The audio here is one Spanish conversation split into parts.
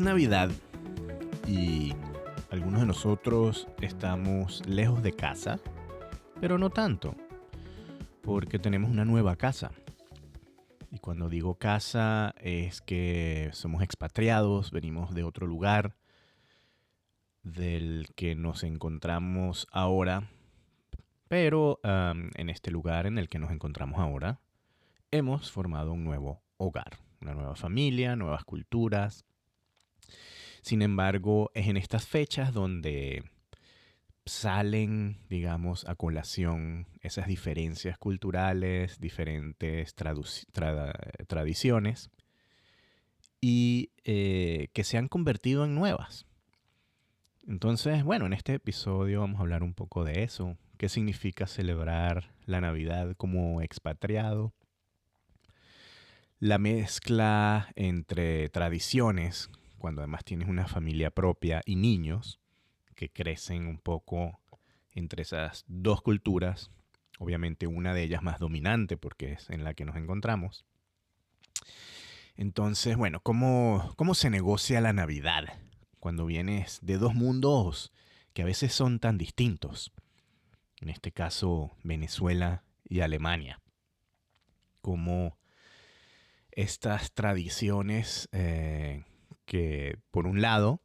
Navidad y algunos de nosotros estamos lejos de casa, pero no tanto, porque tenemos una nueva casa. Y cuando digo casa es que somos expatriados, venimos de otro lugar del que nos encontramos ahora, pero en este lugar en el que nos encontramos ahora, hemos formado un nuevo hogar, una nueva familia, nuevas culturas. Sin embargo, es en estas fechas donde salen, digamos, a colación esas diferencias culturales, diferentes tradiciones y que se han convertido en nuevas. Entonces, bueno, en este episodio vamos a hablar un poco de eso. ¿Qué significa celebrar la Navidad como expatriado? La mezcla entre tradiciones, cuando además tienes una familia propia y niños que crecen un poco entre esas dos culturas, obviamente una de ellas más dominante porque es en la que nos encontramos. Entonces, bueno, ¿cómo se negocia la Navidad cuando vienes de dos mundos que a veces son tan distintos? En este caso, Venezuela y Alemania. ¿Cómo estas tradiciones que, por un lado,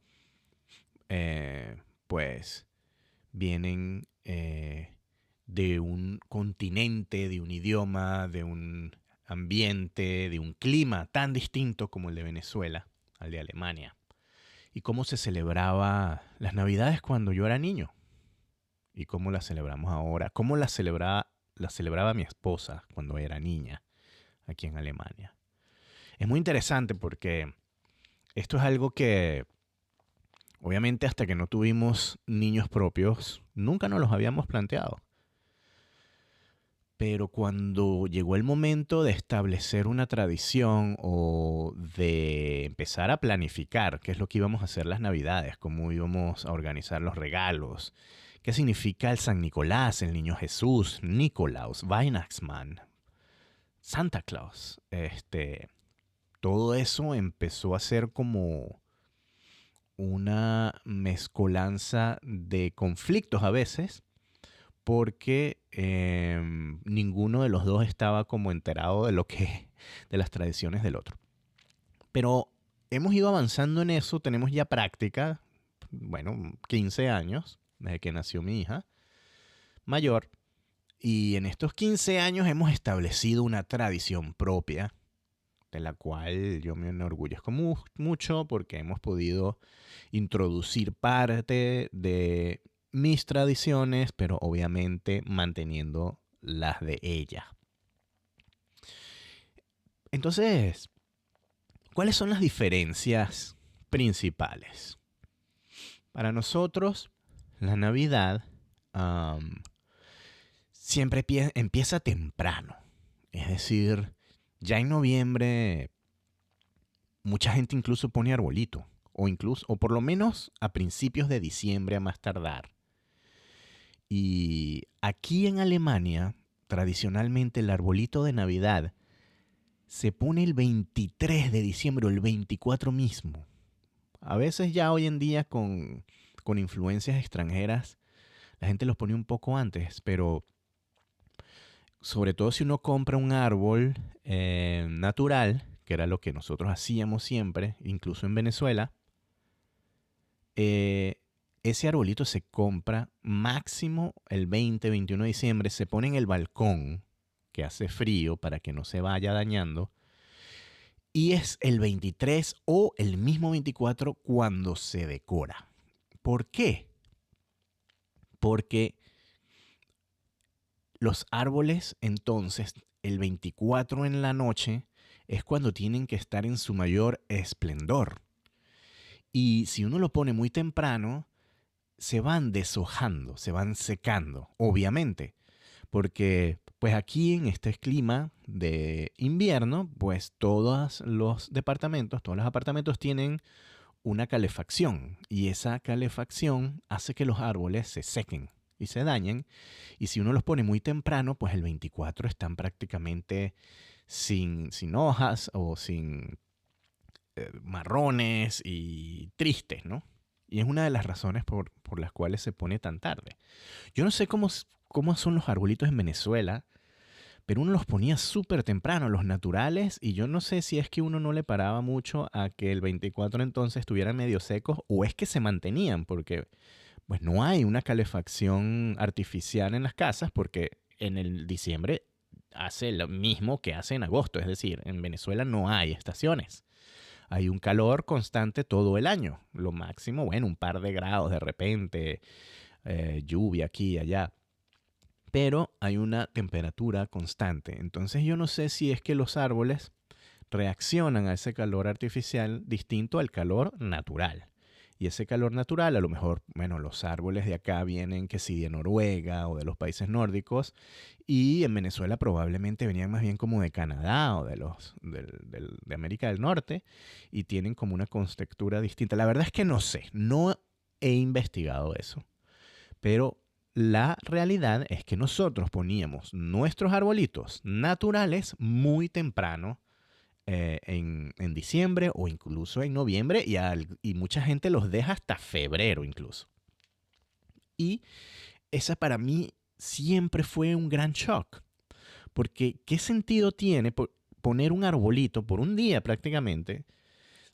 pues vienen de un continente, de un idioma, de un ambiente, de un clima tan distinto como el de Venezuela, al de Alemania. Y cómo se celebraba las Navidades cuando yo era niño. Y cómo las celebramos ahora. Cómo las celebraba mi esposa cuando era niña aquí en Alemania. Es muy interesante porque esto es algo que obviamente hasta que no tuvimos niños propios, nunca nos los habíamos planteado. Pero cuando llegó el momento de establecer una tradición o de empezar a planificar qué es lo que íbamos a hacer las Navidades, cómo íbamos a organizar los regalos, qué significa el San Nicolás, el Niño Jesús, Nikolaus, Weihnachtsmann, Santa Claus, todo eso empezó a ser como una mezcolanza de conflictos a veces, porque ninguno de los dos estaba como enterado de las tradiciones del otro. Pero hemos ido avanzando en eso, tenemos ya práctica, bueno, 15 años desde que nació mi hija mayor, y en estos 15 años hemos establecido una tradición propia, de la cual yo me enorgullezco mucho porque hemos podido introducir parte de mis tradiciones, pero obviamente manteniendo las de ella. Entonces, ¿cuáles son las diferencias principales? Para nosotros, la Navidad siempre empieza temprano. Es decir, ya en noviembre mucha gente incluso pone arbolito, o por lo menos a principios de diciembre a más tardar. Y aquí en Alemania, tradicionalmente el arbolito de Navidad se pone el 23 de diciembre o el 24 mismo. A veces ya hoy en día con influencias extranjeras la gente los pone un poco antes, pero sobre todo si uno compra un árbol natural, que era lo que nosotros hacíamos siempre, incluso en Venezuela, ese arbolito se compra máximo el 20-21 de diciembre, se pone en el balcón, que hace frío para que no se vaya dañando, y es el 23 o el mismo 24 cuando se decora. ¿Por qué? Porque los árboles entonces, el 24 en la noche, es cuando tienen que estar en su mayor esplendor. Y si uno lo pone muy temprano, se van deshojando, se van secando, obviamente. Porque pues aquí en este clima de invierno, pues todos los apartamentos tienen una calefacción. Y esa calefacción hace que los árboles se sequen y se dañen. Y si uno los pone muy temprano, pues el 24 están prácticamente sin hojas o sin marrones y tristes, ¿no? Y es una de las razones por las cuales se pone tan tarde. Yo no sé cómo son los arbolitos en Venezuela, pero uno los ponía súper temprano, los naturales, y yo no sé si es que uno no le paraba mucho a que el 24 entonces estuvieran medio secos o es que se mantenían, porque pues no hay una calefacción artificial en las casas porque en el diciembre hace lo mismo que hace en agosto, es decir, en Venezuela no hay estaciones. Hay un calor constante todo el año, lo máximo, bueno, un par de grados de repente, lluvia aquí y allá, pero hay una temperatura constante. Entonces yo no sé si es que los árboles reaccionan a ese calor artificial distinto al calor natural. Y ese calor natural, a lo mejor, bueno, los árboles de acá vienen que sí de Noruega o de los países nórdicos, y en Venezuela probablemente venían más bien como de Canadá o de América del Norte, y tienen como una contextura distinta. La verdad es que no sé, no he investigado eso, pero la realidad es que nosotros poníamos nuestros arbolitos naturales muy temprano en diciembre o incluso en noviembre y mucha gente los deja hasta febrero incluso. Y esa para mí siempre fue un gran shock, porque ¿qué sentido tiene poner un arbolito por un día prácticamente,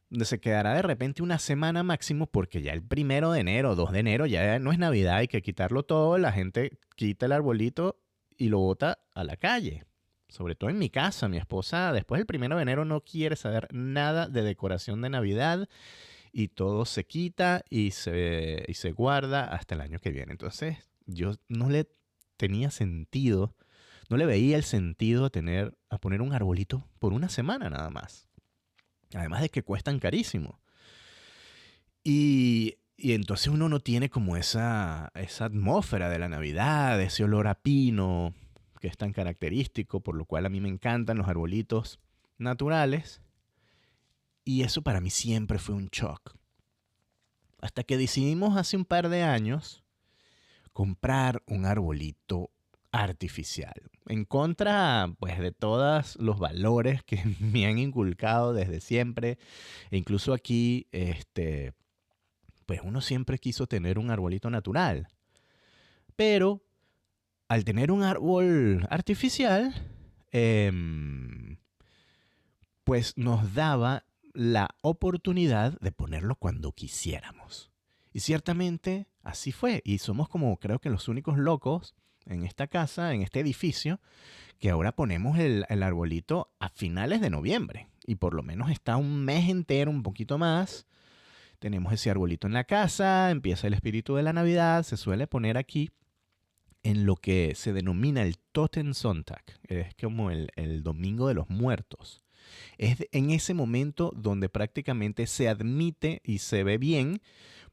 donde se quedará de repente una semana máximo, porque ya el 1 de enero, 2 de enero ya no es Navidad, hay que quitarlo todo, la gente quita el arbolito y lo bota a la calle? Sobre todo en mi casa, mi esposa después del 1 de enero no quiere saber nada de decoración de Navidad y todo se quita y se guarda hasta el año que viene. Entonces yo no le tenía sentido, no le veía el sentido a poner un arbolito por una semana nada más. Además de que cuestan carísimo. Y entonces uno no tiene como esa atmósfera de la Navidad, ese olor a pino que es tan característico, por lo cual a mí me encantan los arbolitos naturales. Y eso para mí siempre fue un shock. Hasta que decidimos hace un par de años comprar un arbolito artificial. En contra, pues, de todos los valores que me han inculcado desde siempre. E incluso aquí, pues uno siempre quiso tener un arbolito natural. Pero al tener un árbol artificial, pues nos daba la oportunidad de ponerlo cuando quisiéramos. Y ciertamente así fue. Y somos como creo que los únicos locos en esta casa, en este edificio, que ahora ponemos el arbolito a finales de noviembre. Y por lo menos está un mes entero, un poquito más. Tenemos ese arbolito en la casa, empieza el espíritu de la Navidad, se suele poner aquí en lo que se denomina el Totensonntag, es como el Domingo de los Muertos. Es en ese momento donde prácticamente se admite y se ve bien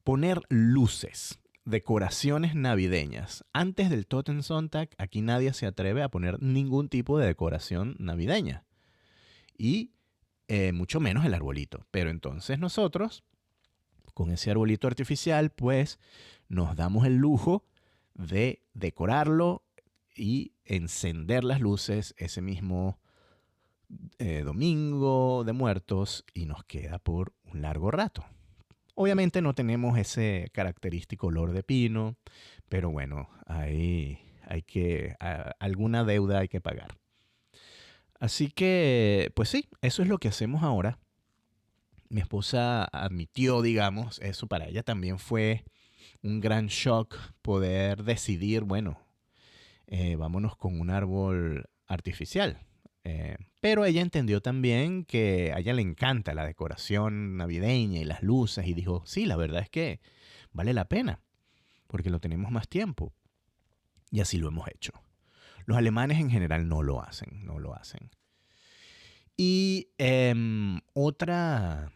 poner luces, decoraciones navideñas. Antes del Totensonntag, aquí nadie se atreve a poner ningún tipo de decoración navideña. Y mucho menos el arbolito. Pero entonces nosotros, con ese arbolito artificial, pues nos damos el lujo de decorarlo y encender las luces ese mismo domingo de muertos y nos queda por un largo rato. Obviamente no tenemos ese característico olor de pino, pero bueno, alguna deuda hay que pagar. Así que, pues sí, eso es lo que hacemos ahora. Mi esposa admitió, digamos, eso para ella también fue un gran shock poder decidir, bueno, vámonos con un árbol artificial. Pero ella entendió también que a ella le encanta la decoración navideña y las luces y dijo, sí, la verdad es que vale la pena porque lo tenemos más tiempo. Y así lo hemos hecho. Los alemanes en general no lo hacen, no lo hacen. Y otra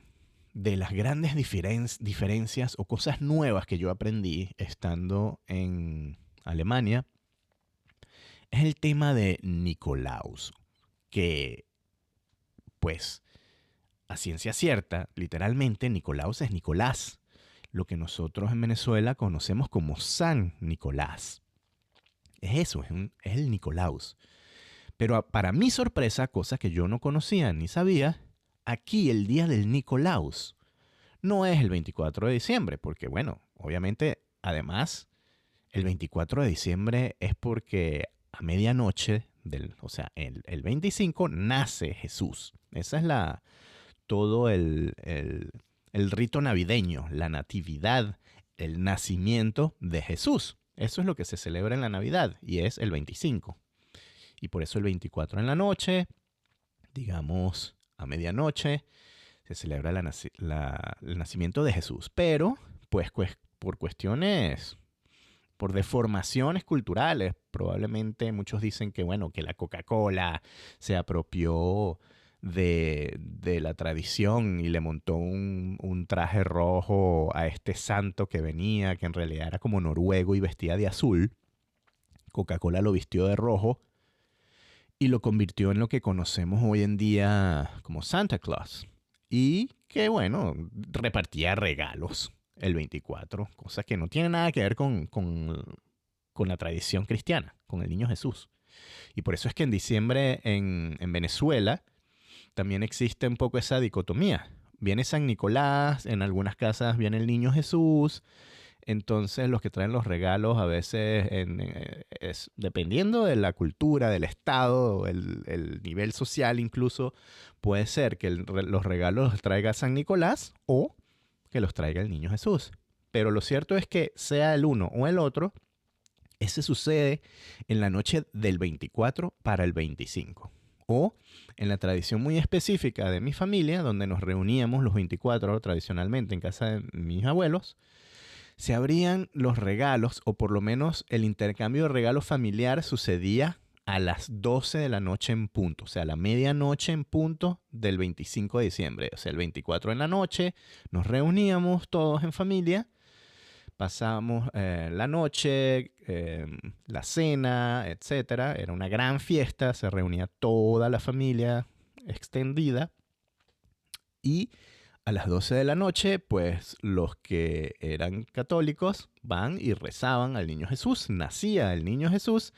de las grandes diferencias o cosas nuevas que yo aprendí estando en Alemania es el tema de Nikolaus, que pues a ciencia cierta, literalmente Nikolaus es Nicolás, lo que nosotros en Venezuela conocemos como San Nicolás. Es eso, es el Nikolaus. Pero para mi sorpresa, cosa que yo no conocía ni sabía, Aquí el día del Nicolaus no es el 24 de diciembre, porque bueno, obviamente, además, el 24 de diciembre es porque a medianoche, o sea, el 25, nace Jesús. Esa es todo el rito navideño, la natividad, el nacimiento de Jesús. Eso es lo que se celebra en la Navidad y es el 25. Y por eso el 24 en la noche, digamos a medianoche, se celebra el nacimiento de Jesús. Pero, pues por cuestiones, por deformaciones culturales, probablemente muchos dicen que, bueno, que la Coca-Cola se apropió de la tradición y le montó un traje rojo a este santo que venía, que en realidad era como noruego y vestía de azul. Coca-Cola lo vistió de rojo y lo convirtió en lo que conocemos hoy en día como Santa Claus. Y que, bueno, repartía regalos el 24, cosa que no tiene nada que ver con la tradición cristiana, con el niño Jesús. Y por eso es que en diciembre en Venezuela también existe un poco esa dicotomía. Viene San Nicolás, en algunas casas viene el niño Jesús. Entonces los que traen los regalos a veces, dependiendo de la cultura, del estado, el nivel social incluso, puede ser que los regalos los traiga San Nicolás o que los traiga el niño Jesús. Pero lo cierto es que sea el uno o el otro, ese sucede en la noche del 24 para el 25. O en la tradición muy específica de mi familia, donde nos reuníamos los 24 tradicionalmente en casa de mis abuelos, se abrían los regalos, o por lo menos el intercambio de regalos familiar sucedía a las 12 de la noche en punto, o sea, a la medianoche en punto del 25 de diciembre. O sea, el 24 en la noche nos reuníamos todos en familia, pasábamos la noche, la cena, etcétera. Era una gran fiesta, se reunía toda la familia extendida y a las 12 de la noche, pues los que eran católicos van y rezaban al niño Jesús. Nacía el niño Jesús.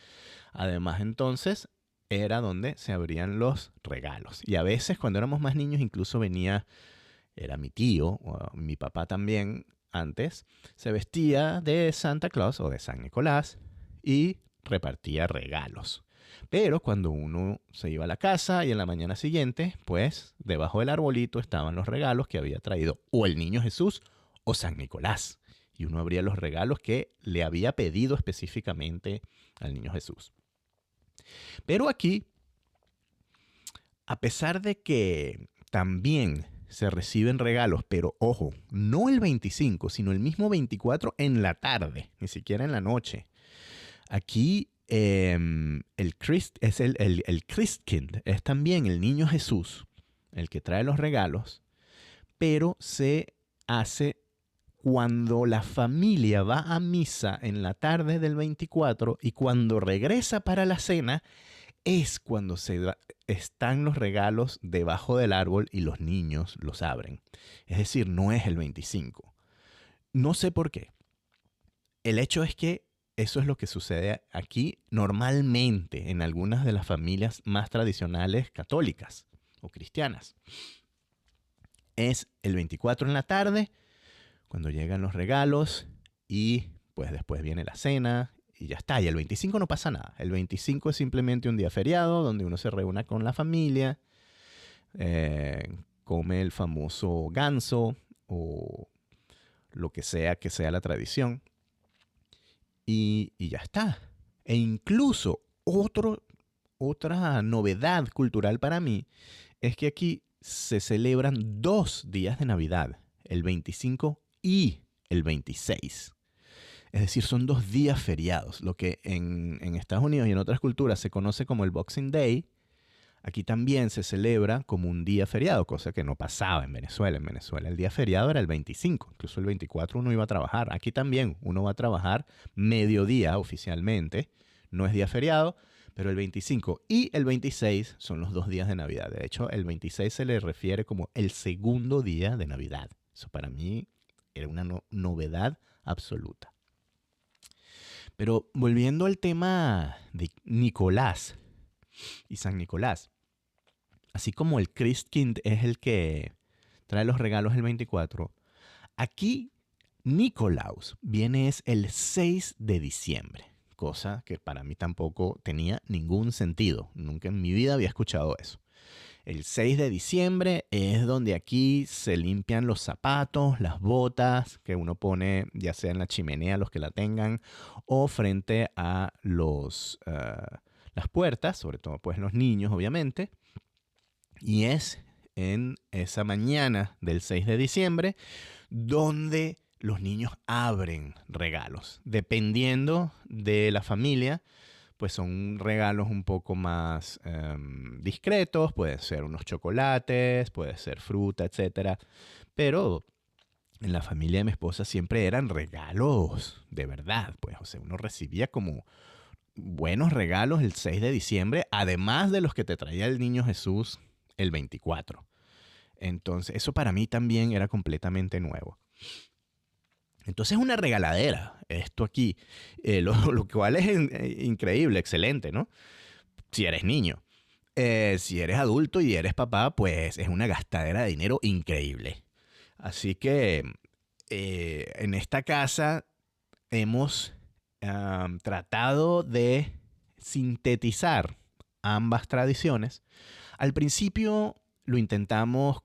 Además, entonces, era donde se abrían los regalos. Y a veces, cuando éramos más niños, incluso era mi tío, o mi papá también, antes, se vestía de Santa Claus o de San Nicolás y repartía regalos. Pero cuando uno se iba a la casa y en la mañana siguiente, pues debajo del arbolito estaban los regalos que había traído o el niño Jesús o San Nicolás. Y uno abría los regalos que le había pedido específicamente al niño Jesús. Pero aquí, a pesar de que también se reciben regalos, pero ojo, no el 25, sino el mismo 24 en la tarde, ni siquiera en la noche. Aquí el Christkind es también el niño Jesús, el que trae los regalos, pero se hace cuando la familia va a misa en la tarde del 24 y cuando regresa para la cena es cuando están los regalos debajo del árbol y los niños los abren. Es decir, no es el 25. No sé por qué. El hecho es que eso es lo que sucede aquí normalmente en algunas de las familias más tradicionales católicas o cristianas. Es el 24 en la tarde, cuando llegan los regalos y pues después viene la cena y ya está. Y el 25 no pasa nada. El 25 es simplemente un día feriado donde uno se reúne con la familia, come el famoso ganso o lo que sea la tradición. Y ya está. E incluso otra novedad cultural para mí es que aquí se celebran 2 días de Navidad, el 25 y el 26. Es decir, son 2 días feriados. Lo que en Estados Unidos y en otras culturas se conoce como el Boxing Day, aquí también se celebra como un día feriado, cosa que no pasaba en Venezuela. En Venezuela el día feriado era el 25, incluso el 24 uno iba a trabajar. Aquí también uno va a trabajar mediodía oficialmente, no es día feriado, pero el 25 y el 26 son los 2 días de Navidad. De hecho, el 26 se le refiere como el segundo día de Navidad. Eso para mí era una novedad absoluta. Pero volviendo al tema de Nicolás y San Nicolás, así como el Christkind es el que trae los regalos el 24, aquí Nicolaus viene es el 6 de diciembre, cosa que para mí tampoco tenía ningún sentido. Nunca en mi vida había escuchado eso. El 6 de diciembre es donde aquí se limpian los zapatos, las botas que uno pone ya sea en la chimenea, los que la tengan, o frente a las puertas, sobre todo pues los niños obviamente. Y es en esa mañana del 6 de diciembre donde los niños abren regalos. Dependiendo de la familia, pues son regalos un poco más discretos, pueden ser unos chocolates, puede ser fruta, etcétera. Pero en la familia de mi esposa siempre eran regalos de verdad, pues, o sea, uno recibía como buenos regalos el 6 de diciembre, además de los que te traía el niño Jesús el 24. Entonces, eso para mí también era completamente nuevo. Entonces es una regaladera esto aquí, lo cual es increíble, excelente, ¿no? Si eres niño. Si eres adulto y eres papá, pues es una gastadera de dinero increíble. Así que en esta casa hemos tratado de sintetizar ambas tradiciones. Al principio lo intentamos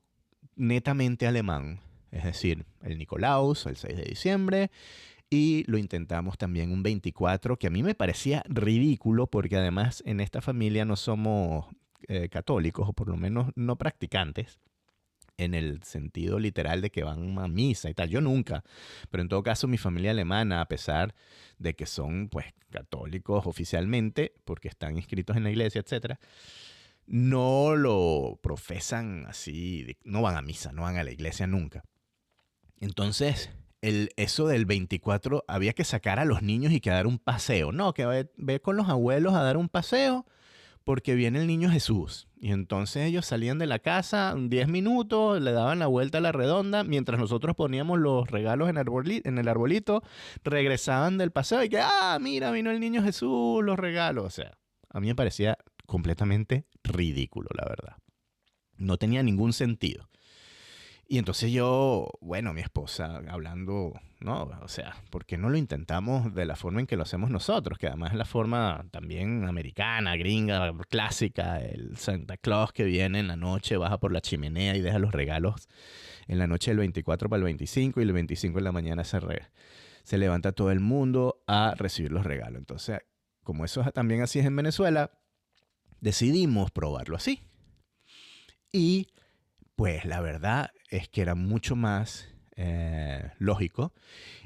netamente alemán, es decir, el Nikolaus, el 6 de diciembre, y lo intentamos también un 24, que a mí me parecía ridículo porque además en esta familia no somos católicos, o por lo menos no practicantes, en el sentido literal de que van a misa y tal. Yo nunca, pero en todo caso mi familia alemana, a pesar de que son pues católicos oficialmente, porque están inscritos en la iglesia, etcétera, no lo profesan así, no van a misa, no van a la iglesia nunca. Entonces, eso del 24 había que sacar a los niños y que dar un paseo. No, que ve con los abuelos a dar un paseo porque viene el niño Jesús. Y entonces ellos salían de la casa 10 minutos, le daban la vuelta a la redonda, mientras nosotros poníamos los regalos en el arbolito, regresaban del paseo y que, mira, vino el niño Jesús, los regalos. O sea, a mí me parecía completamente ridículo, la verdad. No tenía ningún sentido. Y entonces yo, bueno, mi esposa hablando, ¿no? O sea, ¿por qué no lo intentamos de la forma en que lo hacemos nosotros? Que además es la forma también americana, gringa, clásica. El Santa Claus que viene en la noche, baja por la chimenea y deja los regalos en la noche del 24 para el 25 y el 25 en la mañana se levanta todo el mundo a recibir los regalos. Entonces, como eso también así es en Venezuela, decidimos probarlo así. Y pues la verdad es que era mucho más lógico.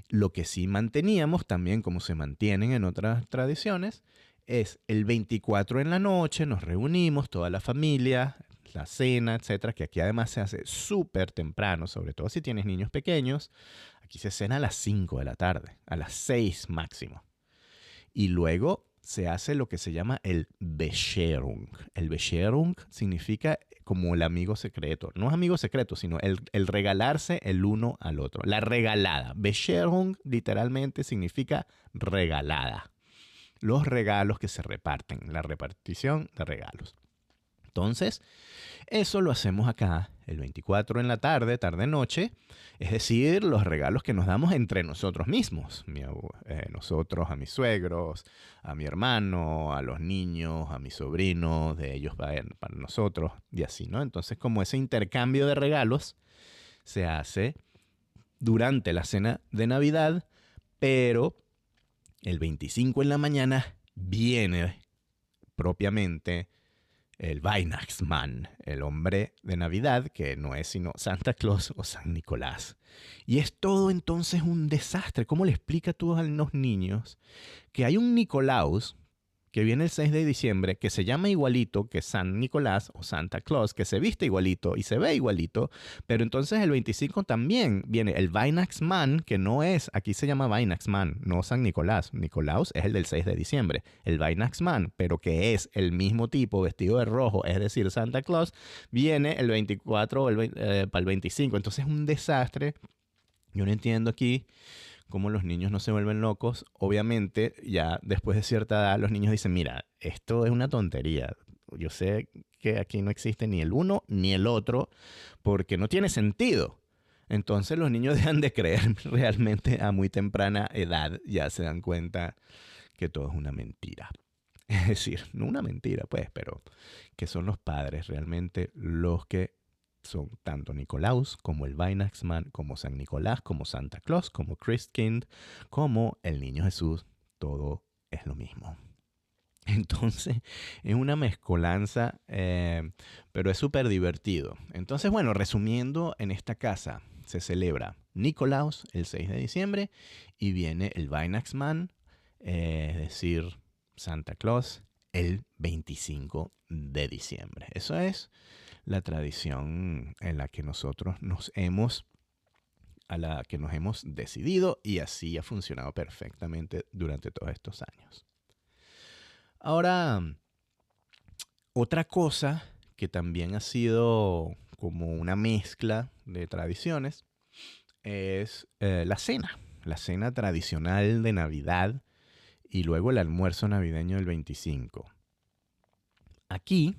Lo que sí manteníamos también, como se mantienen en otras tradiciones, es el 24 en la noche, nos reunimos, toda la familia, la cena, etcétera, que aquí además se hace súper temprano, sobre todo si tienes niños pequeños. Aquí se cena a las 5 de la tarde, a las 6 máximo. Y luego se hace lo que se llama el Bescherung. El Bescherung significa como el amigo secreto. No es amigo secreto, sino el regalarse el uno al otro. La regalada. Bescherung literalmente significa regalada. Los regalos que se reparten. La repartición de regalos. Entonces, eso lo hacemos acá el 24 en la tarde, tarde-noche. Es decir, los regalos que nos damos entre nosotros mismos. Nosotros a mis suegros, a mi hermano, a los niños, a mis sobrinos, de ellos para nosotros y así, ¿no? Entonces, como ese intercambio de regalos se hace durante la cena de Navidad, pero el 25 en la mañana viene propiamente el Weihnachtsmann, el hombre de Navidad, que no es sino Santa Claus o San Nicolás. Y es todo entonces un desastre. ¿Cómo le explica tú a los niños que hay un Nicolaus que viene el 6 de diciembre, que se llama igualito que San Nicolás o Santa Claus, que se viste igualito y se ve igualito, pero entonces el 25 también viene el Weihnachtsmann, que no es, aquí se llama Weihnachtsmann, no San Nicolás. Nicolás es el del 6 de diciembre. El Weihnachtsmann, pero que es el mismo tipo vestido de rojo, es decir, Santa Claus, viene el 24 para el 25. Entonces es un desastre. Yo no entiendo aquí cómo los niños no se vuelven locos. Obviamente, ya después de cierta edad, los niños dicen, mira, esto es una tontería. Yo sé que aquí no existe ni el uno ni el otro, porque no tiene sentido. Entonces los niños dejan de creer realmente a muy temprana edad, ya se dan cuenta que todo es una mentira. Es decir, no una mentira, pues, pero que son los padres realmente los que son tanto Nicolaus como el Weihnachtsmann, como San Nicolás, como Santa Claus, como Christkind, como el Niño Jesús. Todo es lo mismo. Entonces, es una mezcolanza, pero es súper divertido. Entonces, bueno, resumiendo, en esta casa se celebra Nicolaus el 6 de diciembre y viene el Weihnachtsmann, es decir, Santa Claus, el 25 de diciembre. Eso es la tradición en la que nosotros a la que nos hemos decidido, y así ha funcionado perfectamente durante todos estos años. Ahora, otra cosa que también ha sido como una mezcla de tradiciones es la cena tradicional de Navidad y luego el almuerzo navideño del 25. Aquí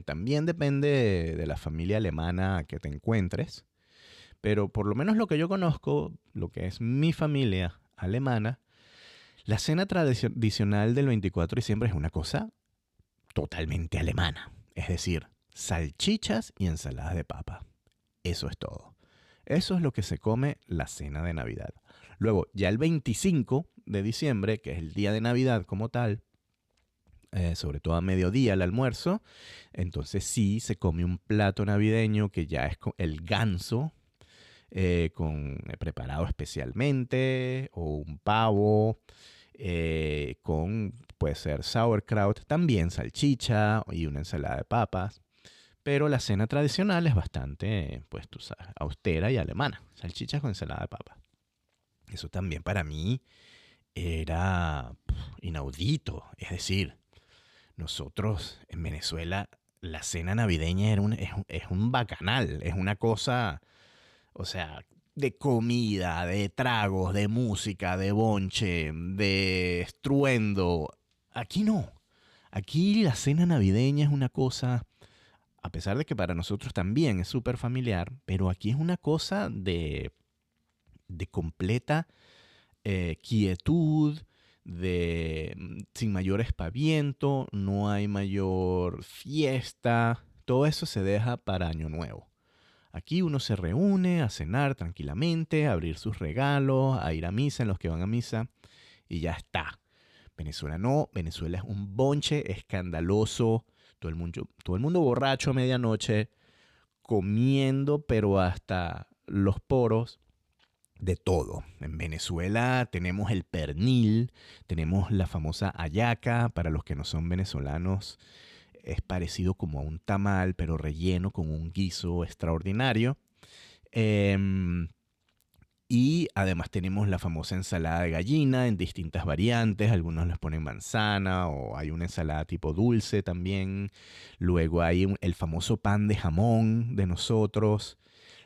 también depende de la familia alemana que te encuentres, pero por lo menos lo que yo conozco, lo que es mi familia alemana, la cena tradicional del 24 de diciembre es una cosa totalmente alemana. Es decir, salchichas y ensaladas de papa. Eso es todo. Eso es lo que se come la cena de Navidad. Luego, ya el 25 de diciembre, que es el día de Navidad como tal, sobre todo a mediodía el almuerzo, entonces sí se come un plato navideño que ya es el ganso, preparado especialmente, o un pavo, puede ser sauerkraut, también salchicha y una ensalada de papas. Pero la cena tradicional es bastante, pues tú sabes, austera y alemana. Salchichas con ensalada de papas. Eso también para mí era inaudito. Es decir, nosotros en Venezuela la cena navideña es un bacanal. Es una cosa, o sea, de comida, de tragos, de música, de bonche, de estruendo. Aquí no. Aquí la cena navideña es una cosa, a pesar de que para nosotros también es súper familiar, pero aquí es una cosa de completa quietud, sin mayor espaviento, no hay mayor fiesta, todo eso se deja para Año Nuevo. Aquí uno se reúne a cenar tranquilamente, a abrir sus regalos, a ir a misa en los que van a misa y ya está. Venezuela no, Venezuela es un bonche escandaloso, todo el mundo borracho a medianoche, comiendo pero hasta los poros, de todo. En Venezuela tenemos el pernil, tenemos la famosa hallaca, para los que no son venezolanos es parecido como a un tamal, pero relleno con un guiso extraordinario. Y además tenemos la famosa ensalada de gallina en distintas variantes. Algunos les ponen manzana o hay una ensalada tipo dulce también. Luego hay el famoso pan de jamón de nosotros.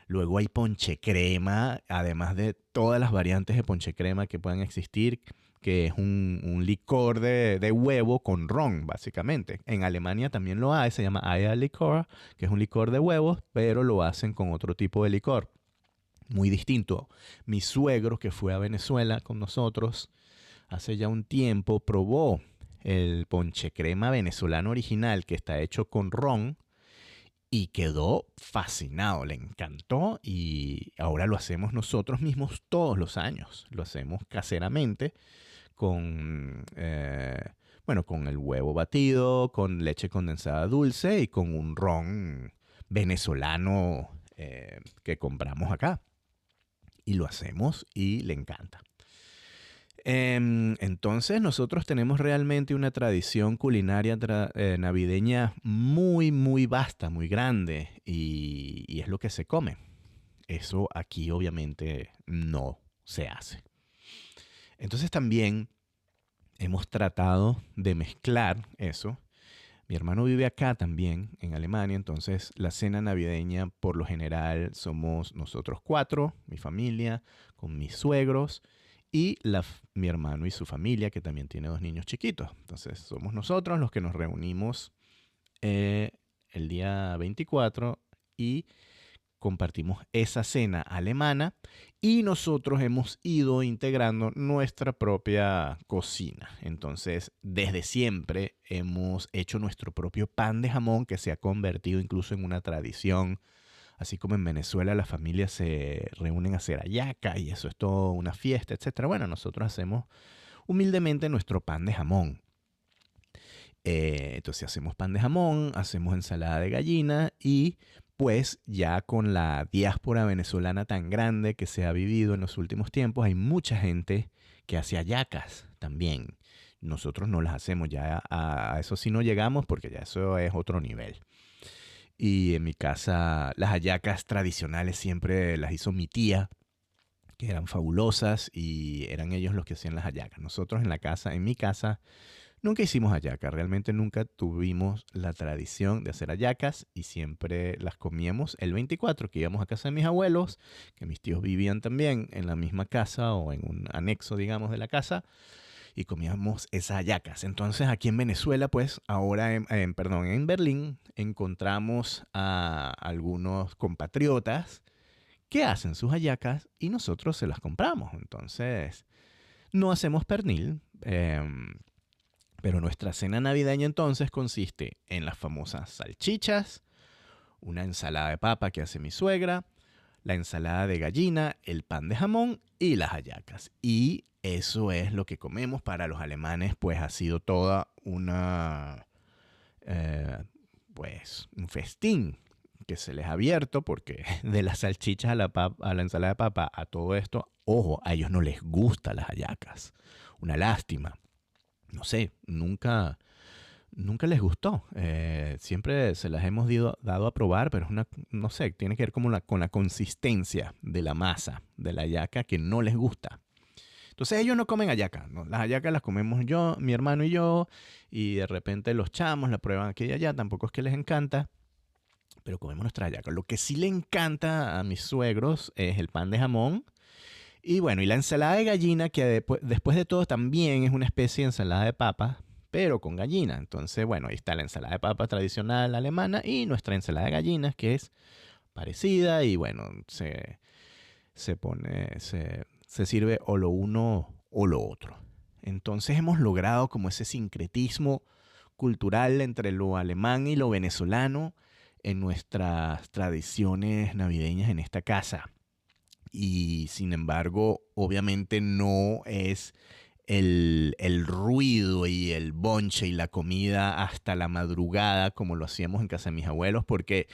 Luego hay ponche crema, además de todas las variantes de ponche crema que puedan existir, que es un licor de huevo con ron, básicamente. En Alemania también lo hay, se llama Eierlikör, que es un licor de huevos, pero lo hacen con otro tipo de licor, muy distinto. Mi suegro, que fue a Venezuela con nosotros hace ya un tiempo, probó el ponche crema venezolano original, que está hecho con ron, y quedó fascinado, le encantó, y ahora lo hacemos nosotros mismos todos los años. Lo hacemos caseramente con el huevo batido, con leche condensada dulce y con un ron venezolano que compramos acá. Y lo hacemos y le encanta. Entonces nosotros tenemos realmente una tradición culinaria navideña muy, muy vasta, muy grande, y es lo que se come. Eso aquí obviamente no se hace. Entonces también hemos tratado de mezclar eso. Mi hermano vive acá también, en Alemania, entonces la cena navideña por lo general somos nosotros cuatro, mi familia, con mis suegros, y mi hermano y su familia, que también tiene dos niños chiquitos. Entonces somos nosotros los que nos reunimos el día 24 y compartimos esa cena alemana y nosotros hemos ido integrando nuestra propia cocina. Entonces, desde siempre hemos hecho nuestro propio pan de jamón que se ha convertido incluso en una tradición. Así como en Venezuela las familias se reúnen a hacer hallaca y eso es todo una fiesta, etcétera. Bueno, nosotros hacemos humildemente nuestro pan de jamón. Entonces hacemos pan de jamón, hacemos ensalada de gallina y pues ya con la diáspora venezolana tan grande que se ha vivido en los últimos tiempos, hay mucha gente que hace hallacas también. Nosotros no las hacemos, ya a eso sí no llegamos porque ya eso es otro nivel. Y en mi casa las hallacas tradicionales siempre las hizo mi tía, que eran fabulosas y eran ellos los que hacían las hallacas. Nosotros en la casa, en mi casa, nunca hicimos hallacas, realmente nunca tuvimos la tradición de hacer hallacas y siempre las comíamos el 24, que íbamos a casa de mis abuelos, que mis tíos vivían también en la misma casa o en un anexo, digamos, de la casa, y comíamos esas hallacas. Entonces aquí en Venezuela, pues ahora, en Berlín, encontramos a algunos compatriotas que hacen sus hallacas y nosotros se las compramos. Entonces no hacemos pernil, pero nuestra cena navideña entonces consiste en las famosas salchichas, una ensalada de papa que hace mi suegra, la ensalada de gallina, el pan de jamón y las hallacas. Y eso es lo que comemos. Para los alemanes, pues ha sido toda una, eh, pues, un festín que se les ha abierto porque de las salchichas a la ensalada de papa, a todo esto, ojo, a ellos no les gustan las hallacas. Una lástima. No sé, nunca les gustó. Siempre se las hemos dado a probar, pero es una, no sé, tiene que ver como con la consistencia de la masa de la hallaca que no les gusta. Entonces ellos no comen hallaca, ¿no? Las hallacas las comemos yo, mi hermano y yo, y de repente los chamos la prueban aquí y allá, tampoco es que les encanta, pero comemos nuestra hallaca. Lo que sí le encanta a mis suegros es el pan de jamón. Y bueno, y la ensalada de gallina, que después de todo también es una especie de ensalada de papa, pero con gallina. Entonces, bueno, ahí está la ensalada de papa tradicional alemana y nuestra ensalada de gallinas, que es parecida y bueno, se sirve o lo uno o lo otro. Entonces hemos logrado como ese sincretismo cultural entre lo alemán y lo venezolano en nuestras tradiciones navideñas en esta casa. Y sin embargo, obviamente no es el ruido y el bonche y la comida hasta la madrugada como lo hacíamos en casa de mis abuelos, porque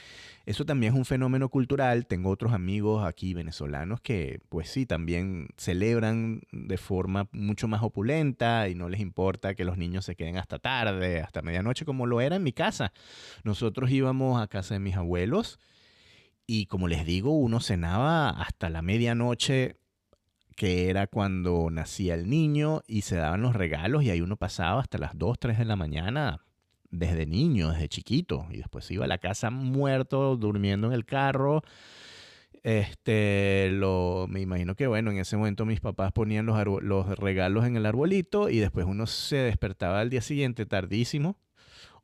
eso también es un fenómeno cultural. Tengo otros amigos aquí venezolanos que pues sí, también celebran de forma mucho más opulenta y no les importa que los niños se queden hasta tarde, hasta medianoche, como lo era en mi casa. Nosotros íbamos a casa de mis abuelos y como les digo, uno cenaba hasta la medianoche, que era cuando nacía el niño, y se daban los regalos, y ahí uno pasaba hasta las 2 3 de la mañana, desde niño, desde chiquito, y después iba a la casa muerto, durmiendo en el carro. Me imagino que, bueno, en ese momento mis papás ponían los regalos en el arbolito, y después uno se despertaba al día siguiente tardísimo,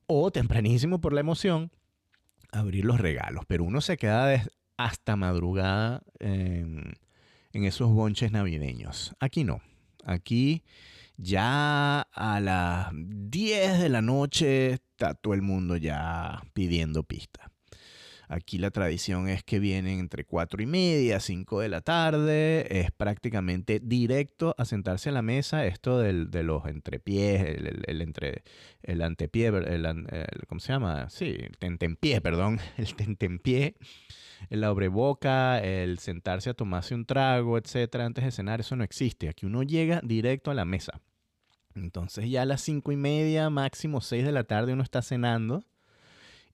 o tempranísimo por la emoción, abrir los regalos, pero uno se queda hasta madrugada en esos bonches navideños. Aquí no. Aquí ya a las 10 de la noche está todo el mundo ya pidiendo pista. Aquí la tradición es que vienen entre 4:30, 5 de la tarde. Es prácticamente directo a sentarse a la mesa. Esto de los entrepiés, el antepié, ¿cómo se llama? Sí, el tentempié, perdón. El tentempié, el abreboca, el sentarse a tomarse un trago, etcétera, antes de cenar, eso no existe. Aquí uno llega directo a la mesa. Entonces ya a las 5:30, máximo 6 de la tarde uno está cenando.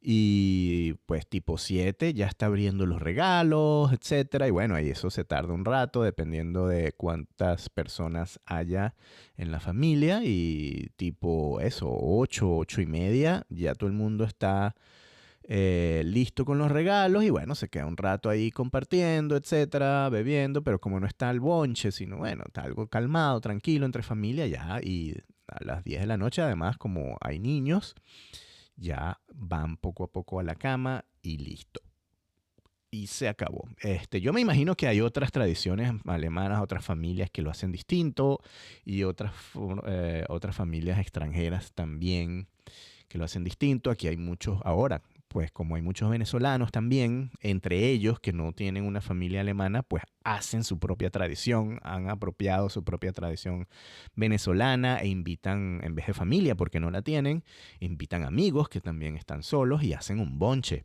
Y pues tipo 7 ya está abriendo los regalos, etcétera. Y bueno, ahí eso se tarda un rato dependiendo de cuántas personas haya en la familia. Y tipo eso, 8, 8:30, ya todo el mundo está listo con los regalos. Y bueno, se queda un rato ahí compartiendo, etcétera, bebiendo. Pero como no está el bonche, sino bueno, está algo calmado, tranquilo entre familia ya. Y a las 10 de la noche, además, como hay niños, Ya van poco a poco a la cama y listo. Y se acabó. Yo me imagino que hay otras tradiciones alemanas, otras familias que lo hacen distinto y otras familias extranjeras también que lo hacen distinto. Aquí hay muchos ahora, pues como hay muchos venezolanos también, entre ellos que no tienen una familia alemana, pues hacen su propia tradición, han apropiado su propia tradición venezolana e invitan, en vez de familia, porque no la tienen, invitan amigos que también están solos y hacen un bonche.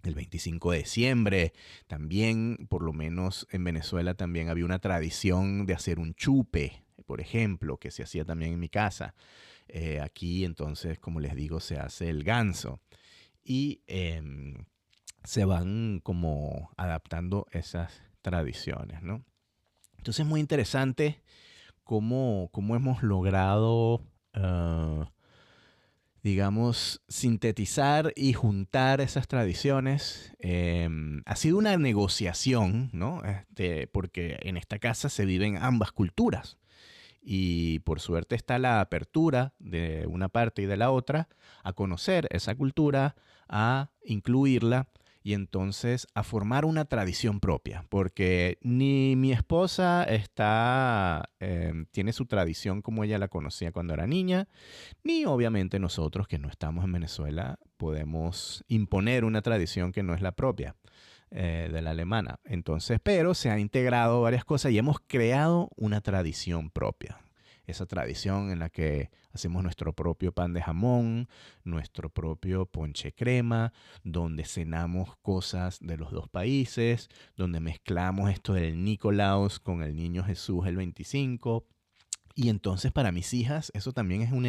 El 25 de diciembre, también, por lo menos en Venezuela, también había una tradición de hacer un chupe, por ejemplo, que se hacía también en mi casa. Aquí, entonces, como les digo, se hace el ganso. Y se van como adaptando esas tradiciones, ¿no? Entonces es muy interesante cómo hemos logrado, digamos, sintetizar y juntar esas tradiciones. Ha sido una negociación, ¿no? Porque en esta casa se viven ambas culturas. Y por suerte está la apertura de una parte y de la otra a conocer esa cultura, a incluirla y entonces a formar una tradición propia. Porque ni mi esposa tiene su tradición como ella la conocía cuando era niña, ni obviamente nosotros que no estamos en Venezuela podemos imponer una tradición que no es la propia de la alemana. Entonces, pero se ha integrado varias cosas y hemos creado una tradición propia. Esa tradición en la que hacemos nuestro propio pan de jamón, nuestro propio ponche crema, donde cenamos cosas de los dos países, donde mezclamos esto del Nicolaus con el Niño Jesús el 25. Y entonces para mis hijas eso también es un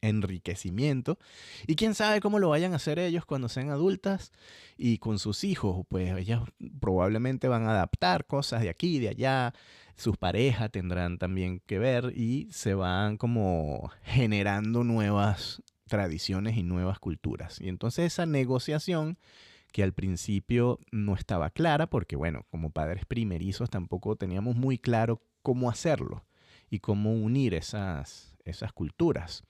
enriquecimiento. Y quién sabe cómo lo vayan a hacer ellos cuando sean adultas y con sus hijos. Pues ellas probablemente van a adaptar cosas de aquí y de allá. Sus parejas tendrán también que ver y se van como generando nuevas tradiciones y nuevas culturas. Y entonces esa negociación que al principio no estaba clara, porque bueno, como padres primerizos tampoco teníamos muy claro cómo hacerlo y cómo unir esas culturas.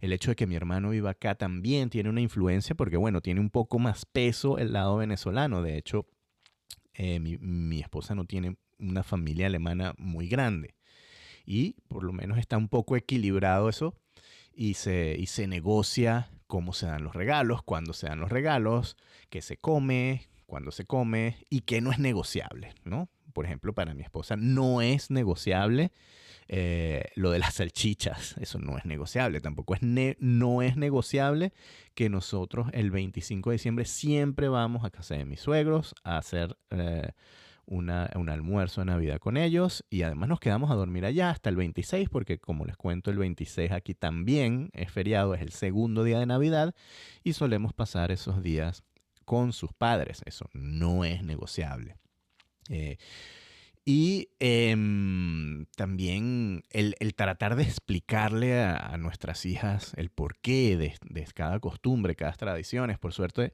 El hecho de que mi hermano viva acá también tiene una influencia porque, bueno, tiene un poco más peso el lado venezolano. De hecho, mi esposa no tiene una familia alemana muy grande y por lo menos está un poco equilibrado eso y se negocia cómo se dan los regalos, cuándo se dan los regalos, qué se come, cuándo se come y qué no es negociable, ¿no? Por ejemplo, para mi esposa no es negociable lo de las salchichas, eso no es negociable. Tampoco no es negociable que nosotros el 25 de diciembre siempre vamos a casa de mis suegros a hacer un almuerzo de Navidad con ellos y además nos quedamos a dormir allá hasta el 26 porque como les cuento el 26 aquí también es feriado, es el segundo día de Navidad y solemos pasar esos días con sus padres. Eso no es negociable. Eh, también el tratar de explicarle a nuestras hijas el porqué de cada costumbre, cada tradiciones. Por suerte,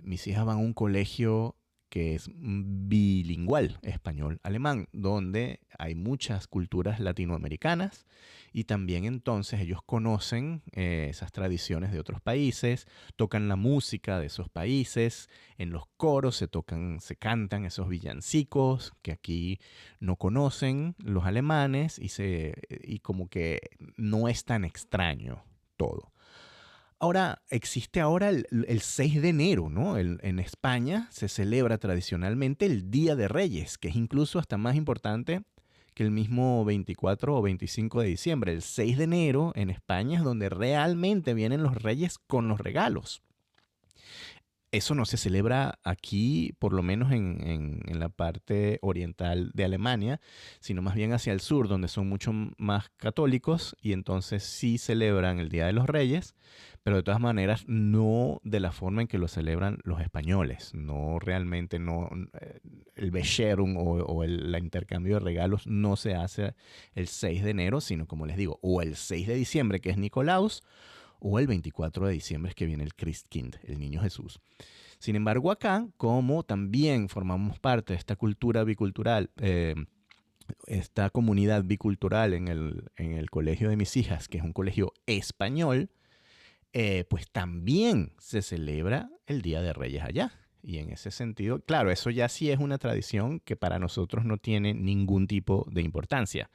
mis hijas van a un colegio que es bilingüal, español-alemán, donde hay muchas culturas latinoamericanas y también entonces ellos conocen esas tradiciones de otros países, tocan la música de esos países, en los coros se cantan esos villancicos que aquí no conocen los alemanes y como que no es tan extraño todo. Ahora, existe ahora el 6 de enero, ¿no? En España se celebra tradicionalmente el Día de Reyes, que es incluso hasta más importante que el mismo 24 o 25 de diciembre. El 6 de enero en España es donde realmente vienen los reyes con los regalos. Eso no se celebra aquí, por lo menos en la parte oriental de Alemania, sino más bien hacia el sur, donde son mucho más católicos y entonces sí celebran el Día de los Reyes, pero de todas maneras no de la forma en que lo celebran los españoles. No realmente, no, el Bescherung o el intercambio de regalos no se hace el 6 de enero, sino como les digo, o el 6 de diciembre, que es Nicolaus, o el 24 de diciembre es que viene el Christkind, el Niño Jesús. Sin embargo, acá, como también formamos parte de esta cultura bicultural, esta comunidad bicultural en el colegio de mis hijas, que es un colegio español, pues también se celebra el Día de Reyes allá. Y en ese sentido, claro, eso ya sí es una tradición que para nosotros no tiene ningún tipo de importancia.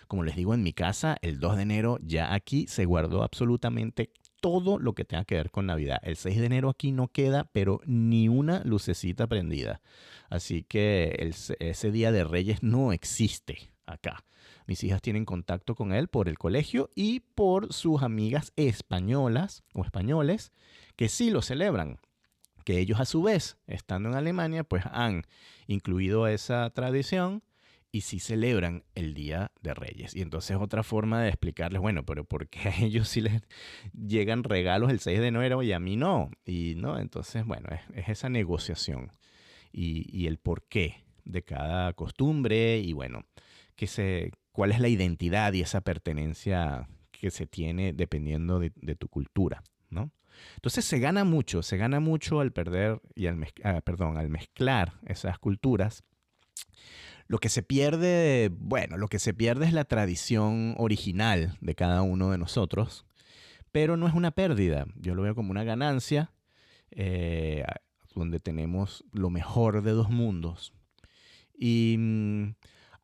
Como les digo, en mi casa, el 2 de enero ya aquí se guardó absolutamente todo lo que tenga que ver con Navidad. El 6 de enero aquí no queda, pero ni una lucecita prendida. Así que ese Día de Reyes no existe acá. Mis hijas tienen contacto con él por el colegio y por sus amigas españolas o españoles que sí lo celebran, que ellos a su vez, estando en Alemania, pues han incluido esa tradición y sí celebran el Día de Reyes. Y entonces otra forma de explicarles, bueno, pero ¿por qué a ellos sí les llegan regalos el 6 de enero y a mí no? Y no, entonces, bueno, es esa negociación y el porqué de cada costumbre y bueno, cuál es la identidad y esa pertenencia que se tiene dependiendo de tu cultura, ¿no? Entonces se gana mucho al perder y al mezclar esas culturas. Lo que se pierde, bueno, lo que se pierde es la tradición original de cada uno de nosotros, pero no es una pérdida. Yo lo veo como una ganancia, eh, donde tenemos lo mejor de dos mundos. Y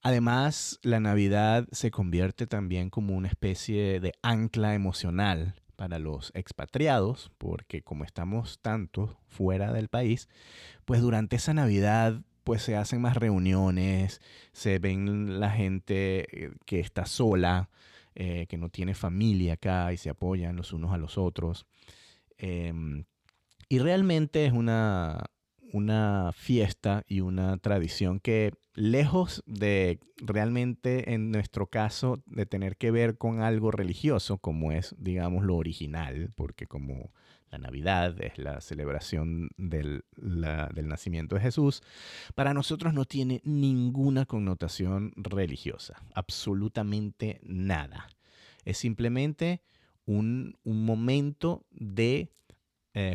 además, la Navidad se convierte también como una especie de ancla emocional para los expatriados, porque como estamos tanto fuera del país, pues durante esa Navidad pues se hacen más reuniones, se ven la gente que está sola, que no tiene familia acá y se apoyan los unos a los otros. Em, y realmente es una fiesta y una tradición que, lejos de realmente, en nuestro caso, de tener que ver con algo religioso, como es, digamos, lo original, porque como la Navidad es la celebración del nacimiento de Jesús, para nosotros no tiene ninguna connotación religiosa, absolutamente nada. Es simplemente un momento de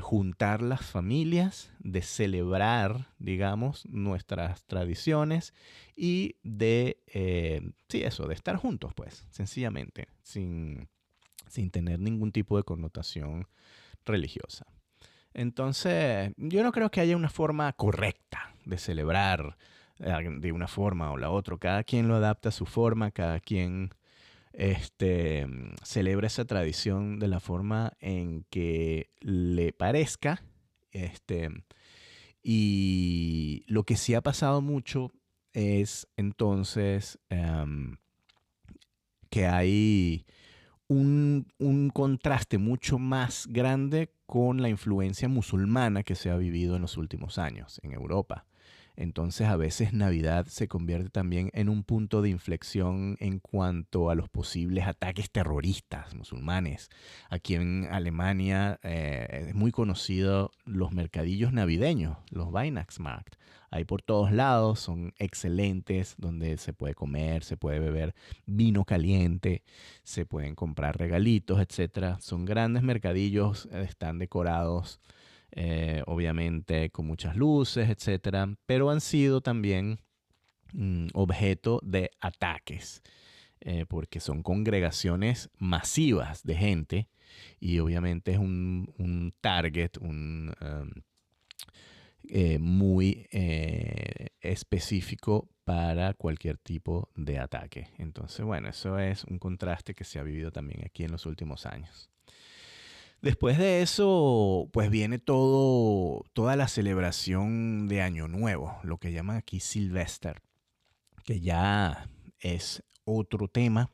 juntar las familias, de celebrar, digamos, nuestras tradiciones y sí, eso, de estar juntos, pues, sencillamente, sin tener ningún tipo de connotación religiosa. Entonces, yo no creo que haya una forma correcta de celebrar de una forma o la otra. Cada quien lo adapta a su forma, cada quien celebra esa tradición de la forma en que le parezca. Este, y lo que sí ha pasado mucho es entonces que hay un contraste mucho más grande con la influencia musulmana que se ha vivido en los últimos años en Europa. Entonces a veces Navidad se convierte también en un punto de inflexión en cuanto a los posibles ataques terroristas musulmanes. Aquí en Alemania es muy conocido los mercadillos navideños, los Weihnachtsmarkt. Hay por todos lados, son excelentes, donde se puede comer, se puede beber vino caliente, se pueden comprar regalitos, etcétera. Son grandes mercadillos, están decorados obviamente con muchas luces, etcétera, pero han sido también objeto de ataques, porque son congregaciones masivas de gente y obviamente es un target, muy específico para cualquier tipo de ataque. Entonces, bueno, eso es un contraste que se ha vivido también aquí en los últimos años. Después de eso, pues viene toda la celebración de Año Nuevo, lo que llaman aquí Silvester, que ya es otro tema,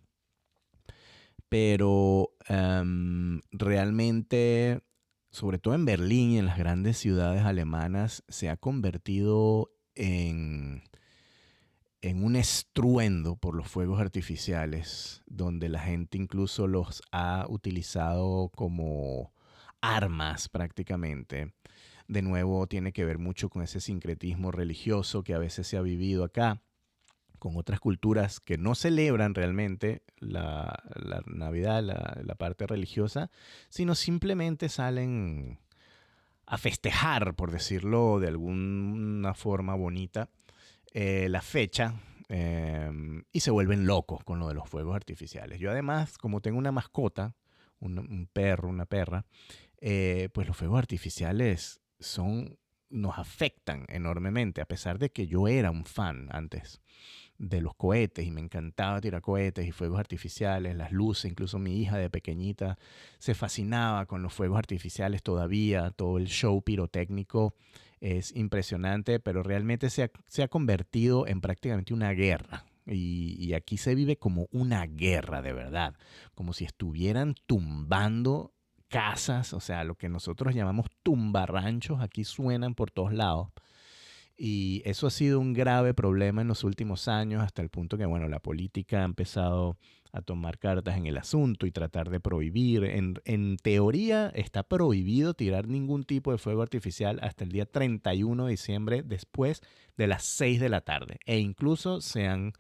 pero realmente, sobre todo en Berlín y en las grandes ciudades alemanas, se ha convertido en un estruendo por los fuegos artificiales, donde la gente incluso los ha utilizado como armas prácticamente. De nuevo, tiene que ver mucho con ese sincretismo religioso que a veces se ha vivido acá, con otras culturas que no celebran realmente la Navidad, la parte religiosa, sino simplemente salen a festejar, por decirlo de alguna forma bonita, la fecha, y se vuelven locos con lo de los fuegos artificiales. Yo además, como tengo una mascota, un perro, una perra, pues los fuegos artificiales nos afectan enormemente, a pesar de que yo era un fan antes de los cohetes y me encantaba tirar cohetes y fuegos artificiales, las luces, incluso mi hija de pequeñita se fascinaba con los fuegos artificiales todavía, todo el show pirotécnico es impresionante, pero realmente se ha convertido en prácticamente una guerra. Y aquí se vive como una guerra de verdad, como si estuvieran tumbando casas, o sea, lo que nosotros llamamos tumbarranchos, aquí suenan por todos lados. Y eso ha sido un grave problema en los últimos años, hasta el punto que, bueno, la política ha empezado a tomar cartas en el asunto y tratar de prohibir. En teoría está prohibido tirar ningún tipo de fuego artificial hasta el día 31 de diciembre después de las 6 de la tarde. E incluso se han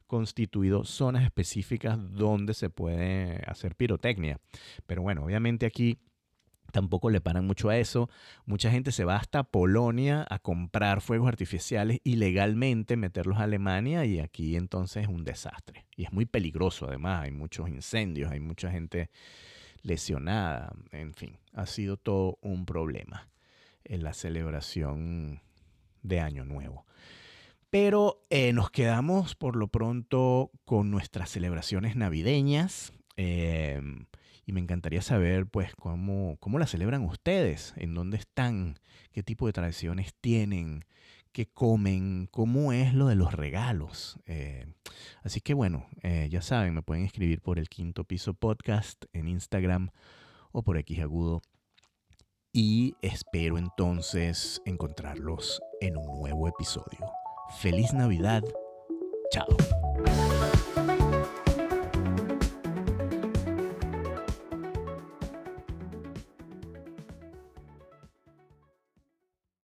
constituido zonas específicas donde se puede hacer pirotecnia. Pero bueno, obviamente aquí tampoco le paran mucho a eso. Mucha gente se va hasta Polonia a comprar fuegos artificiales ilegalmente, meterlos a Alemania y aquí entonces es un desastre. Y es muy peligroso además, hay muchos incendios, hay mucha gente lesionada, en fin, ha sido todo un problema en la celebración de Año Nuevo. Pero nos quedamos por lo pronto con nuestras celebraciones navideñas. Y me encantaría saber, pues, cómo la celebran ustedes, en dónde están, qué tipo de tradiciones tienen, qué comen, cómo es lo de los regalos. Así que bueno, ya saben, me pueden escribir por el Quinto Piso Podcast en Instagram o por X Agudo. Y espero entonces encontrarlos en un nuevo episodio. ¡Feliz Navidad! ¡Chao!